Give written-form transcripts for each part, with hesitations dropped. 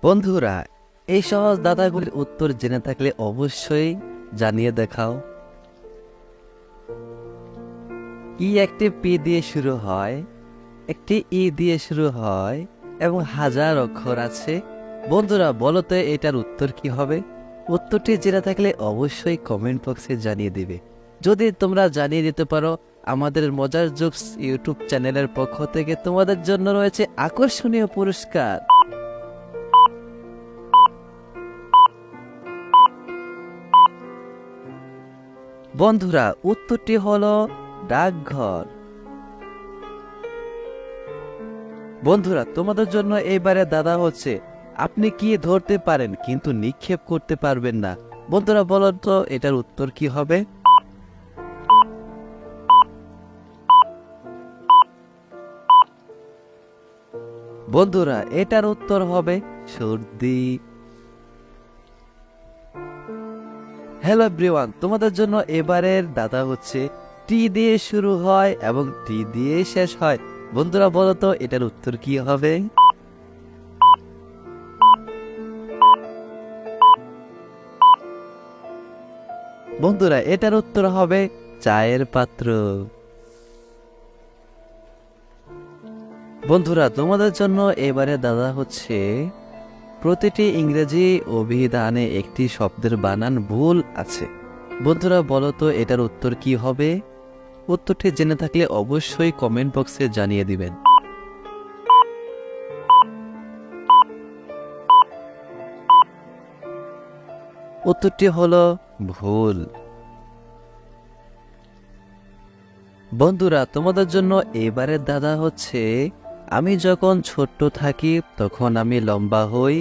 বন্ধুরা, এই সহজ দাদাগুলির উত্তর জেনে থাকলে অবশ্যই জানিয়ে দেখাও। কি একটি পি দিয়ে শুরু হয়, একটি ই দিয়ে শুরু হয় এবং হাজার অক্ষর আছে। বন্ধুরা, বলো তো এটার উত্তর কি হবে? উত্তরটি জেনে থাকলে অবশ্যই কমেন্ট বক্সে জানিয়ে দিবে। যদি তোমরা জানিয়ে দিতে পারো, আমাদের মজার জোকস ইউটিউব চ্যানেলের পক্ষ থেকে তোমাদের জন্য রয়েছে আকর্ষণীয় পুরস্কার। বন্ধুরা, উত্তরটি হলো ডাকঘর। বন্ধুরা, তোমাদের জন্য এইবারে দাদা হচ্ছে, আপনি কি ধরতে পারেন কিন্তু নিক্ষেপ করতে পারবেন না। বন্ধুরা, বলো তো এটার উত্তর কি হবে? বন্ধুরা, এটার উত্তর হবে সর্দি। হ্যালো এভরিওয়ান, তোমাদের জন্য এবারের দাদা হচ্ছে, টি দিয়ে শুরু হয় এবং টি দিয়ে শেষ হয়। বন্ধুরা, বলো তো এটার উত্তর কি হবে? বন্ধুরা, এটার উত্তর হবে চায়ের পাত্র। বন্ধুরা, তোমাদের জন্য এবারে দাদা হচ্ছে, প্রতিটি ইংরেজি অভিধানে একটি শব্দের বানান ভুল আছে। বন্ধুরা, বলো তো এটার উত্তর কি হবে? উত্তরটি জেনে থাকলে অবশ্যই কমেন্ট বক্সে জানিয়ে দিবেন। উত্তরটি হলো ভুল। বন্ধুরা, তোমাদের জন্য এবারের দাদা হচ্ছে, আমি যখন ছোট্ট থাকি তখন আমি লম্বা হই,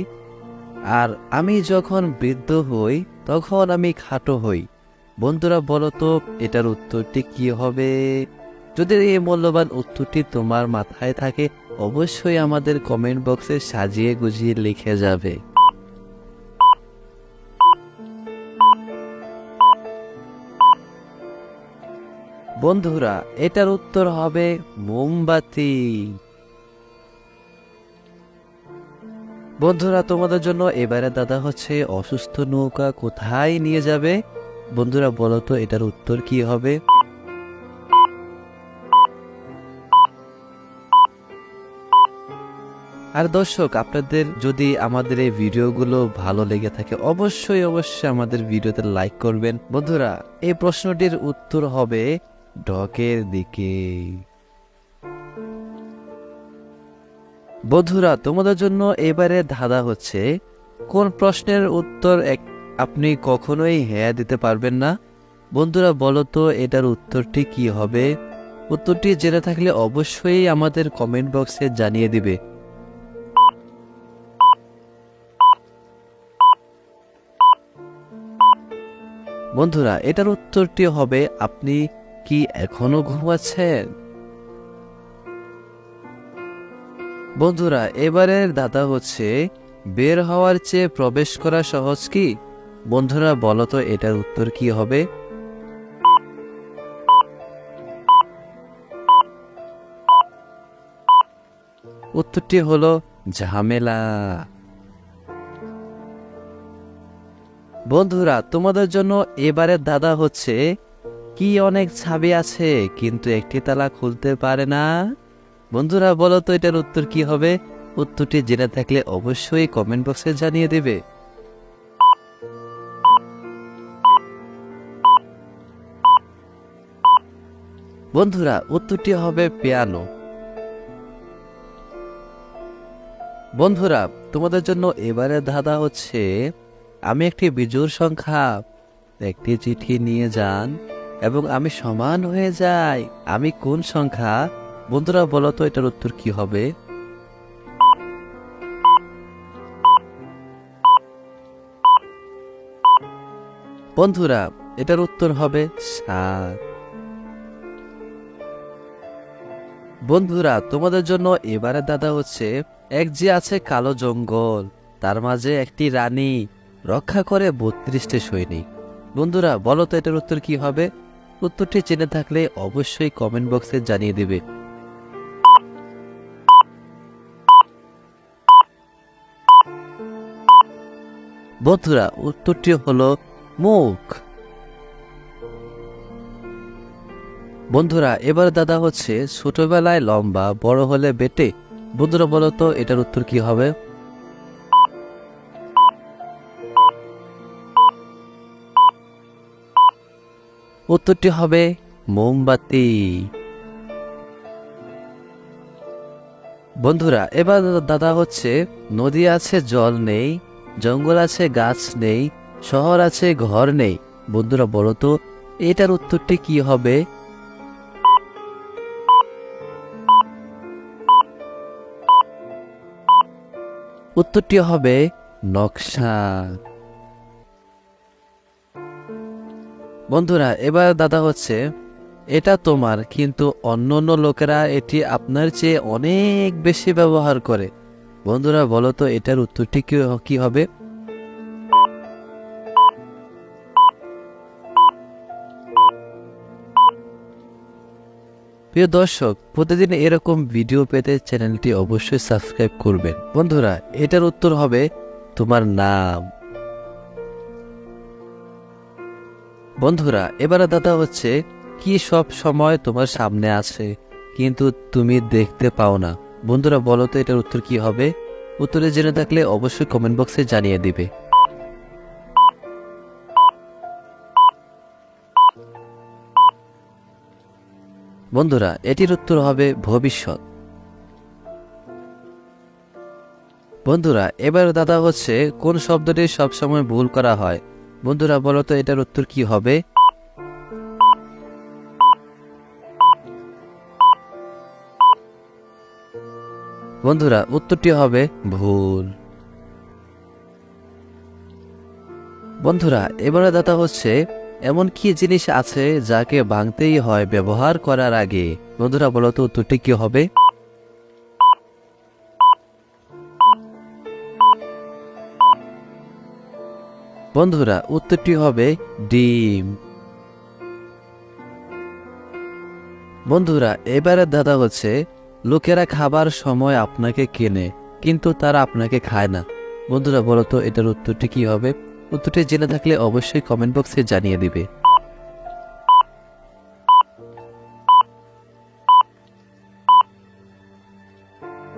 আর আমি যখন বৃদ্ধ হই তখন আমি খাটো হই। বন্ধুরা, বলো তো এটার উত্তরটি কি হবে? যদি এই মূল্যবান উত্তরটি তোমার মাথায় থাকে, অবশ্যই আমাদের কমেন্ট বক্সে সাজিয়ে গুজিয়ে লিখে যাবে। বন্ধুরা, এটার উত্তর হবে মোমবাতি। বন্ধুরা, তোমাদের জন্য এবারে দাদা হচ্ছে, অসুস্থ নৌকা কোথায় নিয়ে যাবে? বন্ধুরা, বলো তো এটার উত্তর কি হবে? আর দর্শক, আপনাদের যদি আমাদের এই ভিডিওগুলো ভালো লেগে থাকে, অবশ্যই আমাদের ভিডিওতে লাইক করবেন। বন্ধুরা, এই প্রশ্নটির উত্তর হবে ঢকের দিকে। বন্ধুরা, তোমাদের জন্য এবারে ধাঁধা হচ্ছে, কোন প্রশ্নের উত্তর আপনি কখনোই হ্যাঁ দিতে পারবেন না। বন্ধুরা, বলো তো এটার উত্তরটি কি হবে? উত্তরটি জেনে থাকলে অবশ্যই আমাদের কমেন্ট বক্সে জানিয়ে দিবে। বন্ধুরা, এটার উত্তরটি হবে, আপনি কি এখনো ঘুমাচ্ছেন? বন্ধুরা, এবারের দাদা হচ্ছে, বের হওয়ার চেয়ে প্রবেশ করা সহজ কি? বন্ধুরা, বলো তো এটার উত্তর কি হবে? উত্তরটি হলো ঝামেলা। বন্ধুরা, তোমাদের জন্য এবারের দাদা হচ্ছে, কি অনেক চাবি আছে কিন্তু একটি তালা খুলতে পারে না। বন্ধুরা, বলো তো এটার উত্তর কি হবে? উত্তরটি জেনে থাকলে অবশ্যই কমেন্ট বক্সে জানিয়ে দেবে। বন্ধুরা, উত্তরটি হবে পিয়ানো। বন্ধুরা, তোমাদের জন্য এবারে ধাঁধা হচ্ছে, আমি একটি বিজোড় সংখ্যা, একটি চিঠি নিয়ে যান এবং আমি সমান হয়ে যাই, আমি কোন সংখ্যা? বন্ধুরা, বলো তো এটার উত্তর কি হবে? বন্ধুরা, এটার উত্তর হবে 7। বন্ধুরা, তোমাদের জন্য এবারে দাদা হচ্ছে, এক যে আছে কালো জঙ্গল, তার মাঝে একটি রানী, রক্ষা করে 32টি সৈনিক। বন্ধুরা, বলো তো এটার উত্তর কি হবে? উত্তরটি জেনে থাকলে অবশ্যই কমেন্ট বক্সে জানিয়ে দিবে। বন্ধুরা উত্তরটি হলো মুখ। বন্ধুরা এবার দাদা হচ্ছে ছোটবেলায় লম্বা, বড় হলে বেটে। বন্ধুরা বলো তো এটার উত্তর কি হবে? উত্তরটি হবে মোমবাতি। বন্ধুরা এবার দাদা হচ্ছে নদী আছে জল নেই, জঙ্গল আছে গাছ নেই, শহর আছে ঘর নেই। বন্ধুরা বলো তো এটার উত্তরটি কি হবে? উত্তরটি হবে নকশা। বন্ধুরা এবার দাদা হচ্ছে এটা তোমার, কিন্তু অন্যান্য লোকেরা এটি আপনার চেয়ে অনেক বেশি ব্যবহার করে। বন্ধুরা বলো তো এটার উত্তরটি কি হবে? প্রিয় দর্শক, প্রতিদিন এরকম ভিডিও পেতে চ্যানেলটি অবশ্যই সাবস্ক্রাইব করবেন। বন্ধুরা এটার উত্তর হবে তোমার নাম। বন্ধুরা এবারে দাদা হচ্ছে কি সব সময় তোমার সামনে আছে কিন্তু তুমি দেখতে পাও না। বন্ধুরা বলো তো এটার উত্তর কি হবে? উত্তরে জেনে থাকলে অবশ্যই কমেন্ট বক্সে জানিয়ে দিবে। বন্ধুরা এটির উত্তর হবে ভবিষ্যৎ। বন্ধুরা এবার দাদা হচ্ছে কোন শব্দটি সবসময় ভুল করা হয়? বন্ধুরা বলো তো এটার উত্তর কি হবে? বন্ধুরা উত্তরটি হবে ভুল। বন্ধুরা এবারে দাদা হচ্ছে এমন কি জিনিস আছে যাকে ভাঙতেই হয় ব্যবহার করার আগে? বন্ধুরা বলো তো উত্তরটি কি হবে? বন্ধুরা উত্তরটি হবে ডিম। বন্ধুরা এবারে দাদা হচ্ছে লোকেরা খাবার সময় আপনাকে কেনে কিন্তু তারা আপনাকে খায় না। বন্ধুরা বলো তো এটার উত্তরটি কি হবে? উত্তরটি জেনে থাকলে অবশ্যই কমেন্ট বক্সে জানিয়ে দিবে।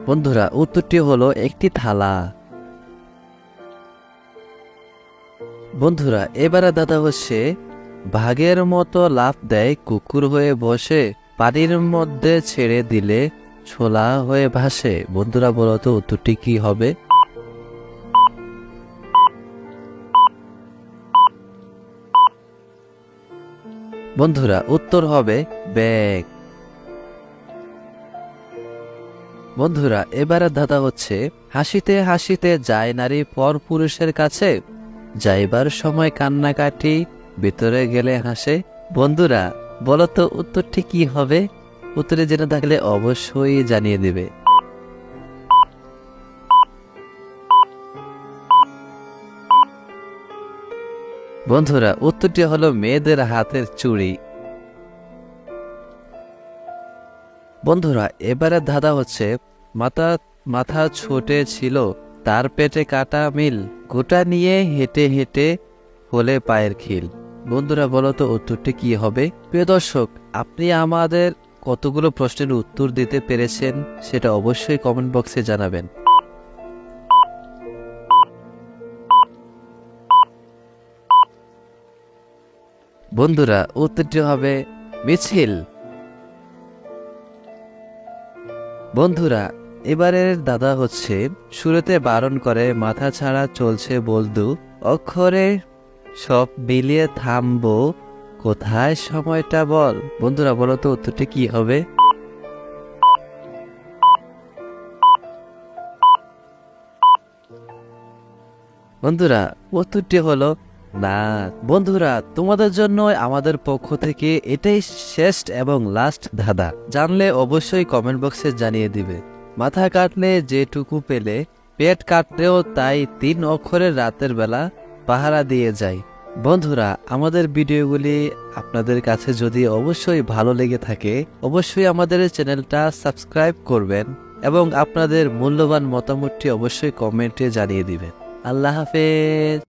বন্ধুরা উত্তরটি হলো একটি থালা। বন্ধুরা এবারে দাদা হচ্ছে বাঘের মতো লাফ দেয়, কুকুর হয়ে বসে, পানির মধ্যে ছেড়ে দিলে ছোলা হয়ে ভাসে। বন্ধুরা বলো তো উত্তরটি কি হবে? বন্ধুরা উত্তর হবে ব্যাগ। বন্ধুরা এবারে দাদা হচ্ছে হাসিতে হাসিতে যায় নারী পর পুরুষের কাছে, যাইবার সময় কান্নাকাটি, ভিতরে গেলে হাসে। বন্ধুরা বলো তো উত্তরটি কি হবে? উত্তরে জেনে থাকলে অবশ্যই জানিয়ে দিবে। বন্ধুরা উত্তরটি হলো মেয়েদের হাতের চুড়ি। বন্ধুরা এবারে ধাঁধা হচ্ছে মাথা ছোটে ছিল, তার পেটে কাটা মিল, গোটা নিয়ে হেঁটে হেঁটে হলে পায়ের খিল। বন্ধুরা বলো তো উত্তরটি কি হবে? প্রিয় দর্শক, আপনি আমাদের কতগুলো প্রশ্নের উত্তর দিতে পেরেছেন সেটা অবশ্যই কমেন্ট বক্সে জানাবেন। বন্ধুরা উত্তরটি হবে মিছিল। বন্ধুরা এবারের দাদা হচ্ছে শুরুতে বারণ করে, মাথা ছাড়া চলছে বলদু, অক্ষরে সব মিলিয়ে থামবো, কোথায় সময়টা বল। বন্ধুরা বলো তো উত্তরটি কি হবে? বন্ধুরা উত্তরটি হলো না। বন্ধুরা তোমাদের জন্য আমাদের পক্ষ থেকে এটাই শেষ এবং লাস্ট ধাঁধা। জানলে অবশ্যই কমেন্ট বক্সে জানিয়ে দিবে। মাথা কাটলে যেটুকু পেলে, পেট কাটলেও তাই, 3 অক্ষরের রাতের বেলা পাহারা দিয়ে যায়। বন্ধুরা আমাদের ভিডিওগুলি আপনাদের কাছে যদি অবশ্যই ভালো লেগে থাকে অবশ্যই আমাদের চ্যানেলটা সাবস্ক্রাইব করবেন এবং আপনাদের মূল্যবান মতামতটি অবশ্যই কমেন্টে জানিয়ে দিবেন। আল্লাহ হাফেজ।